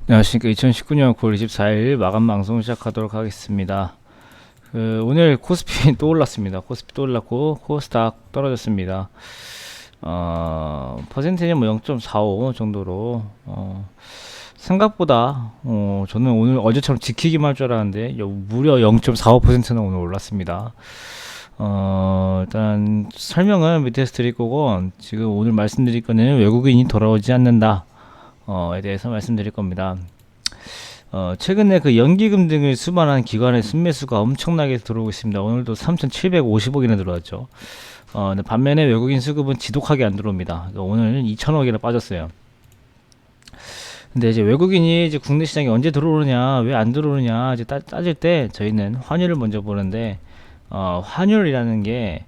안녕하십니까. 2019년 9월 24일 마감 방송 시작하도록 하겠습니다. 오늘 코스피 또 올랐습니다. 코스피 또 올랐고 코스닥 떨어졌습니다. 퍼센테이지는 뭐 0.45 정도로 생각보다 저는 오늘 어제처럼 지키기만 할 줄 알았는데 무려 0.45%나 오늘 올랐습니다. 일단 설명은 밑에서 드릴 거고, 지금 오늘 말씀드릴 거는 외국인이 돌아오지 않는다 에 대해서 말씀드릴 겁니다. 최근에 그 연기금 등을 수반한 기관의 순매수가 엄청나게 들어오고 있습니다. 오늘도 3,750억이나 들어왔죠. 근데 반면에 외국인 수급은 지독하게 안 들어옵니다. 그러니까 오늘 2,000억이나 빠졌어요. 근데 이제 외국인이 이제 국내 시장에 언제 들어오느냐, 왜 안 들어오느냐, 이제 따질 때 저희는 환율을 먼저 보는데, 환율이라는 게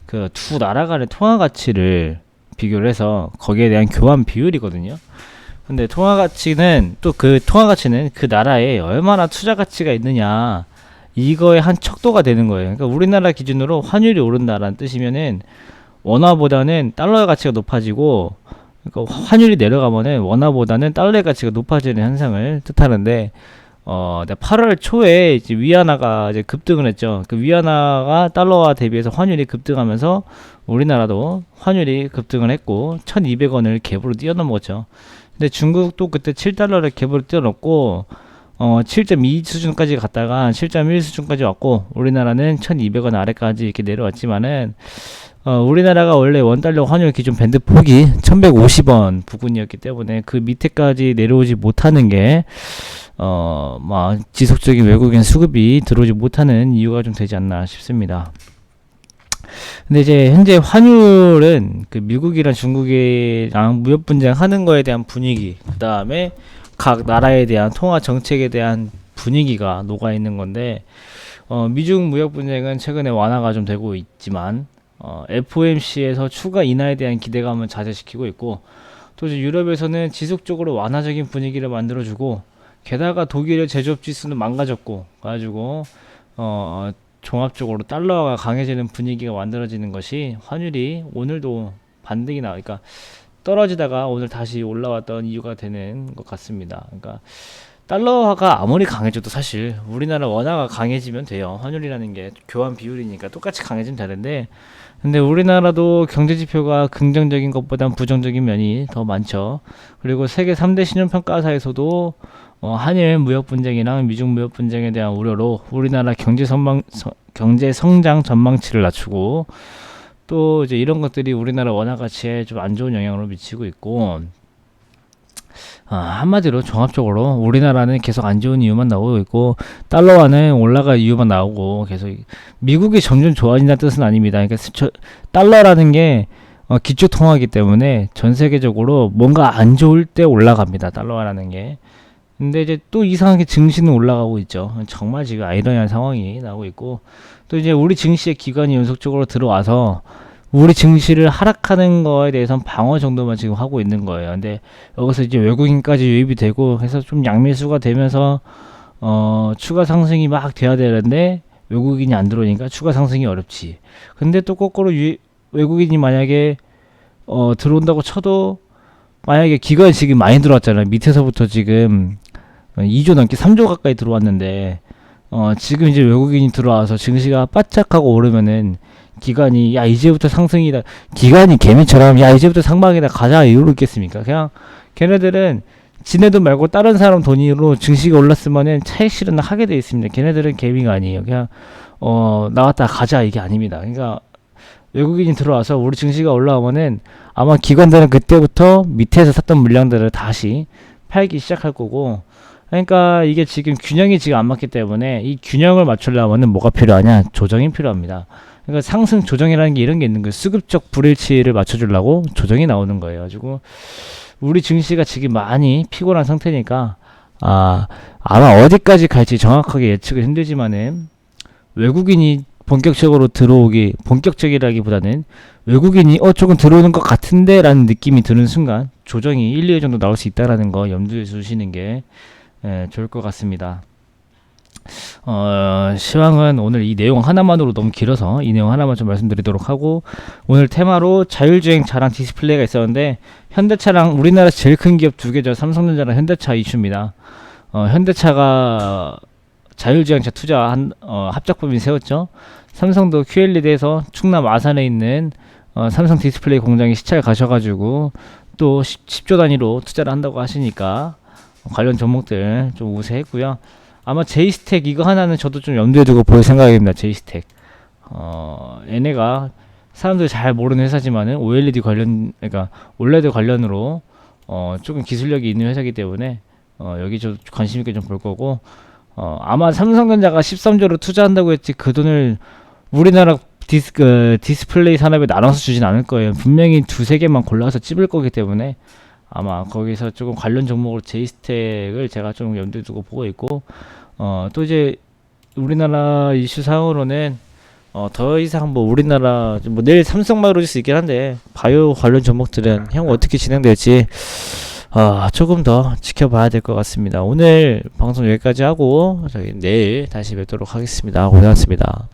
그 두 나라 간의 통화 가치를 비교를 해서 거기에 대한 교환 비율이거든요. 근데 통화 가치는 또 그 통화 가치는 그 나라에 얼마나 투자 가치가 있느냐, 이거의 한 척도가 되는 거예요. 그러니까 우리나라 기준으로 환율이 오른다라는 뜻이면은 원화보다는 달러의 가치가 높아지고, 그러니까 환율이 내려가면은 원화보다는 달러의 가치가 높아지는 현상을 뜻하는데, 8월 초에 이제 위안화가 이제 급등을 했죠. 그 위안화가 달러와 대비해서 환율이 급등하면서 우리나라도 환율이 급등을 했고 1,200원을 갭으로 뛰어넘었죠. 근데 중국도 그때 7달러를 갭으로 뛰어넘고 7.2 수준까지 갔다가 7.1 수준까지 왔고, 우리나라는 1,200원 아래까지 이렇게 내려왔지만은 우리나라가 원래 원달러 환율 기준 밴드 폭이 1,150원 부근이었기 때문에 그 밑에까지 내려오지 못하는 게 지속적인 외국인 수급이 들어오지 못하는 이유가 좀 되지 않나 싶습니다. 근데 이제 현재 환율은 그 미국이랑 중국이랑 무역 분쟁하는 거에 대한 분위기, 그 다음에 각 나라에 대한 통화 정책에 대한 분위기가 녹아 있는 건데, 미중 무역 분쟁은 최근에 완화가 좀 되고 있지만 FOMC에서 추가 인하에 대한 기대감을 자제시키고 있고, 또 이제 유럽에서는 지속적으로 완화적인 분위기를 만들어주고, 게다가 독일의 제조업 지수는 망가졌고, 가지고 종합적으로 달러가 강해지는 분위기가 만들어지는 것이 환율이 오늘도 반등이 그러니까 떨어지다가 오늘 다시 올라왔던 이유가 되는 것 같습니다. 그러니까 달러화가 아무리 강해져도 사실 우리나라 원화가 강해지면 돼요. 환율이라는 게 교환 비율이니까 똑같이 강해지면 되는데, 근데 우리나라도 경제지표가 긍정적인 것보단 부정적인 면이 더 많죠. 그리고 세계 3대 신용평가사에서도 한일 무역 분쟁이랑 미중 무역 분쟁에 대한 우려로 우리나라 경제 성장 전망치를 낮추고, 또 이제 이런 것들이 우리나라 원화 가치에 좀 안 좋은 영향을 미치고 있고, 한마디로 종합적으로 우리나라는 계속 안 좋은 이유만 나오고 있고, 달러화는 올라갈 이유만 나오고, 계속 미국이 점점 좋아진다는 뜻은 아닙니다. 그러니까 달러라는 게 기초 통화이기 때문에 전 세계적으로 뭔가 안 좋을 때 올라갑니다. 달러화라는 게. 근데 이제 또 이상하게 증시는 올라가고 있죠. 정말 지금 아이러니한 상황이 나오고 있고, 또 이제 우리 증시에 기관이 연속적으로 들어와서 우리 증시를 하락하는 거에 대해서는 방어 정도만 지금 하고 있는 거예요. 근데 여기서 이제 외국인까지 유입이 되고 해서 좀 양매수가 되면서 추가 상승이 막 돼야 되는데 외국인이 안 들어오니까 추가 상승이 어렵지. 근데 또 거꾸로 외국인이 만약에 들어온다고 쳐도, 만약에 기관이 지금 많이 들어왔잖아요. 밑에서부터 지금 2조 넘게 3조 가까이 들어왔는데, 지금 이제 외국인이 들어와서 증시가 바짝하고 오르면은 기관이 야 이제부터 상승이다, 기관이 개미처럼 야 이제부터 상방이다 가자 이러고 있겠습니까? 그냥 걔네들은 지네 돈 말고 다른 사람 돈으로 증시가 올랐으면은 차익 실현을 하게 돼 있습니다. 걔네들은 개미가 아니에요. 그냥 나왔다 가자 이게 아닙니다. 그러니까 외국인이 들어와서 우리 증시가 올라오면은 아마 기관들은 그때부터 밑에서 샀던 물량들을 다시 팔기 시작할 거고, 그러니까 이게 지금 균형이 지금 안 맞기 때문에 이 균형을 맞추려면은 뭐가 필요하냐? 조정이 필요합니다. 그러니까 상승 조정이라는 게 이런 게 있는 거예요. 수급적 불일치를 맞춰주려고 조정이 나오는 거예요. 가지고 우리 증시가 지금 많이 피곤한 상태니까 아마 어디까지 갈지 정확하게 예측은 힘들지만은, 외국인이 본격적으로 들어오기, 본격적이라기보다는 외국인이 조금 들어오는 것 같은데 라는 느낌이 드는 순간 조정이 1, 2회 정도 나올 수 있다라는 거 염두에 두시는 게 좋을 것 같습니다. 시황은 오늘 이 내용 하나만으로 너무 길어서 이 내용 하나만 좀 말씀드리도록 하고, 오늘 테마로 자율주행 차량 디스플레이가 있었는데, 현대차랑 우리나라 제일 큰 기업 두 개죠. 삼성전자랑 현대차 이슈입니다. 현대차가 자율주행차 투자 합작법인 세웠죠. 삼성도 QLED에서 충남 아산에 있는 삼성 디스플레이 공장에 시찰 가셔가지고 또 10조 단위로 투자를 한다고 하시니까 관련 종목들 좀 우세했고요. 아마 제이스텍 이거 하나는 저도 좀 염두에 두고 볼 생각입니다. 제이스텍 얘네가 사람들이 잘 모르는 회사지만은 OLED 관련, 그러니까 OLED 관련으로 조금 기술력이 있는 회사이기 때문에 여기 좀 관심 있게 좀 볼 거고, 아마 삼성전자가 13조로 투자한다고 했지 그 돈을 우리나라 디스플레이 산업에 나눠서 주진 않을 거예요. 분명히 두세 개만 골라서 찝을 거기 때문에 아마 거기서 조금 관련 종목으로 제이스텍을 제가 좀 염두에 두고 보고 있고, 또 이제 우리나라 이슈 상으로는 더 이상 뭐 우리나라 뭐 내일 삼성 마이로질 수 있긴 한데, 바이오 관련 종목들은 향후 어떻게 진행될지 조금 더 지켜봐야 될 것 같습니다. 오늘 방송 여기까지 하고 저희 내일 다시 뵙도록 하겠습니다. 고생하셨습니다.